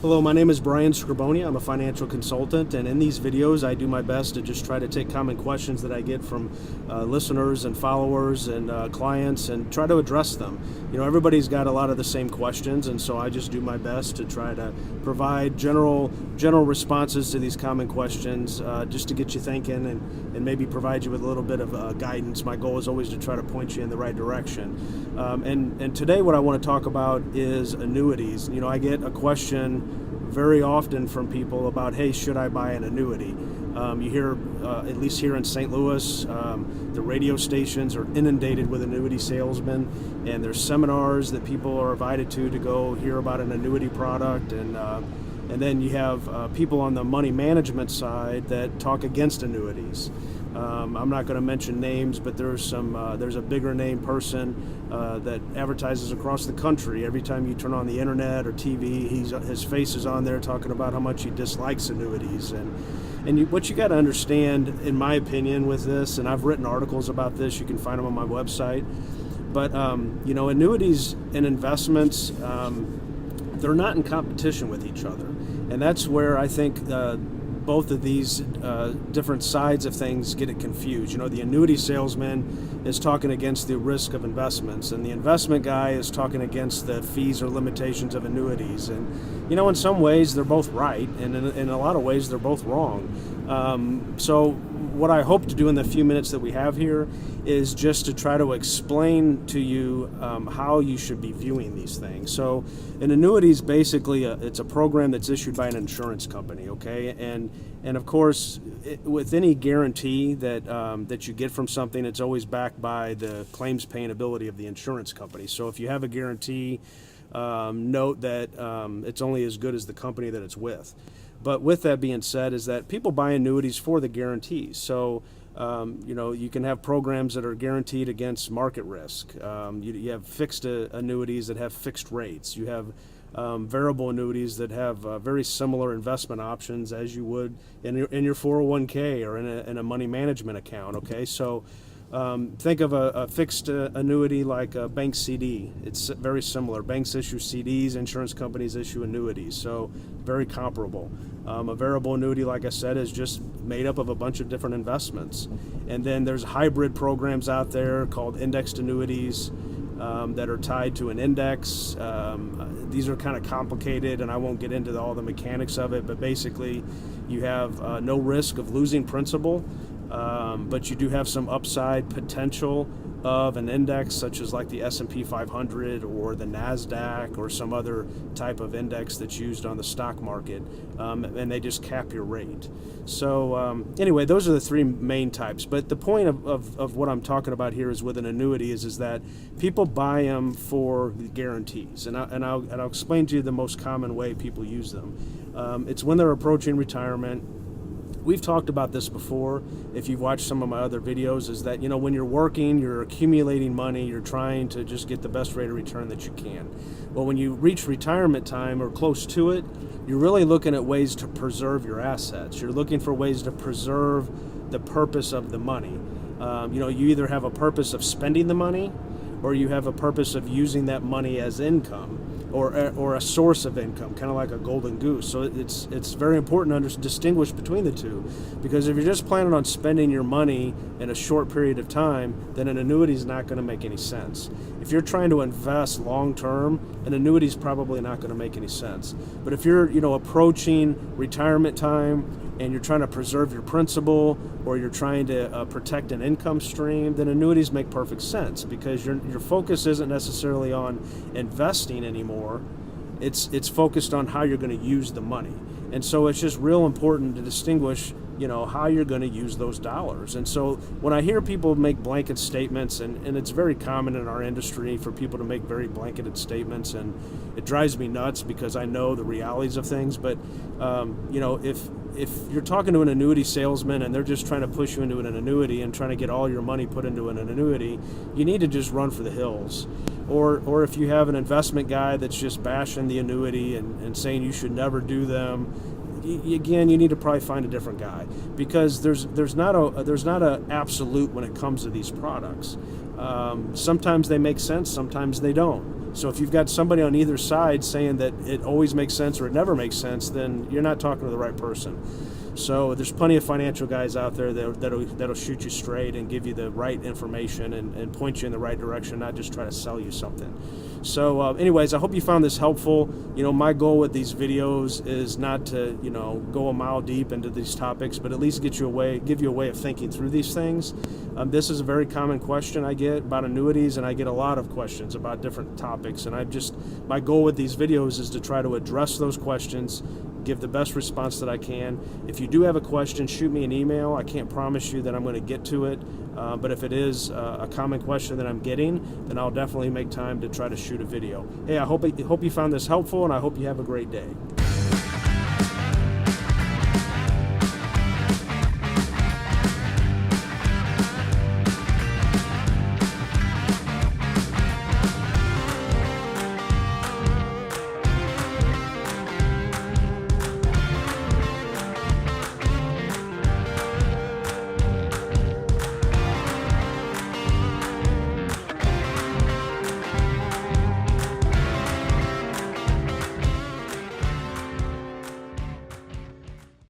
Hello, my name is Brian Scriboni. I'm a financial consultant, and in these videos I do my best to just try to take common questions that I get from listeners and followers and clients and try to address them. You know, everybody's got a lot of the same questions, and so I just do my best to try to provide general responses to these common questions just to get you thinking and maybe provide you with a little bit of guidance. My goal is always to try to point you in the right direction. And today what I want to talk about is annuities. You know, I get a question very often from people about, hey, should I buy an annuity? You hear, at least here in St. Louis, the radio stations are inundated with annuity salesmen, and there's seminars that people are invited to go hear about an annuity product, and then you have people on the money management side that talk against annuities. I'm not going to mention names, but there's a bigger name person that advertises across the country. Every time you turn on the internet or TV, his face is on there talking about how much he dislikes annuities. And what you got to understand, in my opinion, with this, and I've written articles about this, you can find them on my website. But you know, annuities and investments, they're not in competition with each other, and that's where I think both of these different sides of things get it confused. You know, the annuity salesman is talking against the risk of investments, and the investment guy is talking against the fees or limitations of annuities. And, you know, in some ways they're both right, and in a lot of ways they're both wrong. So what I hope to do in the few minutes that we have here is just to try to explain to you how you should be viewing these things. So an annuity is basically it's a program that's issued by an insurance company, okay? And of course, with any guarantee that you get from something, it's always backed by the claims paying ability of the insurance company. So if you have a guarantee, note that it's only as good as the company that it's with. But with that being said, is that people buy annuities for the guarantees. So, you know, you can have programs that are guaranteed against market risk. You have fixed annuities that have fixed rates. You have variable annuities that have very similar investment options as you would in your 401k or in a money management account. Okay, so think of a fixed annuity like a bank CD. It's very similar. Banks issue CDs, insurance companies issue annuities, so very comparable. A variable annuity, like I said, is just made up of a bunch of different investments. And then there's hybrid programs out there called indexed annuities that are tied to an index. These are kind of complicated, and I won't get into all the mechanics of it, but basically you have no risk of losing principal, but you do have some upside potential of an index such as like the S&P 500 or the NASDAQ or some other type of index that's used on the stock market, and they just cap your rate. So anyway, those are the three main types. But the point of what I'm talking about here is with an annuity is that people buy them for guarantees, and I'll explain to you the most common way people use them. It's when they're approaching retirement. We've talked about this before, if you've watched some of my other videos, is that, you know, when you're working, you're accumulating money, you're trying to just get the best rate of return that you can. Well, when you reach retirement time or close to it, you're really looking at ways to preserve your assets. You're looking for ways to preserve the purpose of the money. You know, you either have a purpose of spending the money, or you have a purpose of using that money as income, or a source of income, kind of like a golden goose. So it's very important to distinguish between the two, because if you're just planning on spending your money in a short period of time, then an annuity is not going to make any sense. If you're trying to invest long term, an annuity is probably not going to make any sense. But if you're, you know, approaching retirement time and you're trying to preserve your principal, or you're trying to protect an income stream, then annuities make perfect sense, because your focus isn't necessarily on investing anymore. It's focused on how you're going to use the money. And so it's just real important to distinguish, you know, how you're going to use those dollars. And so when I hear people make blanket statements, and it's very common in our industry for people to make very blanketed statements, and it drives me nuts because I know the realities of things. But you know, if you're talking to an annuity salesman and they're just trying to push you into an annuity and trying to get all your money put into an annuity, you need to just run for the hills. Or if you have an investment guy that's just bashing the annuity and saying you should never do them, again, you need to probably find a different guy, because there's not a absolute when it comes to these products. Sometimes they make sense, sometimes they don't. So if you've got somebody on either side saying that it always makes sense or it never makes sense, then you're not talking to the right person. So there's plenty of financial guys out there that'll shoot you straight and give you the right information and point you in the right direction, not just try to sell you something. So anyways, I hope you found this helpful. My goal with these videos is not to, go a mile deep into these topics, but at least give you a way of thinking through these things. This is a very common question I get about annuities, and I get a lot of questions about different topics. And my goal with these videos is to try to address those questions, give the best response that I can. If you do have a question, shoot me an email. I can't promise you that I'm going to get to it, but if it is a common question that I'm getting, then I'll definitely make time to try to shoot a video. Hey, I hope you found this helpful, and I hope you have a great day.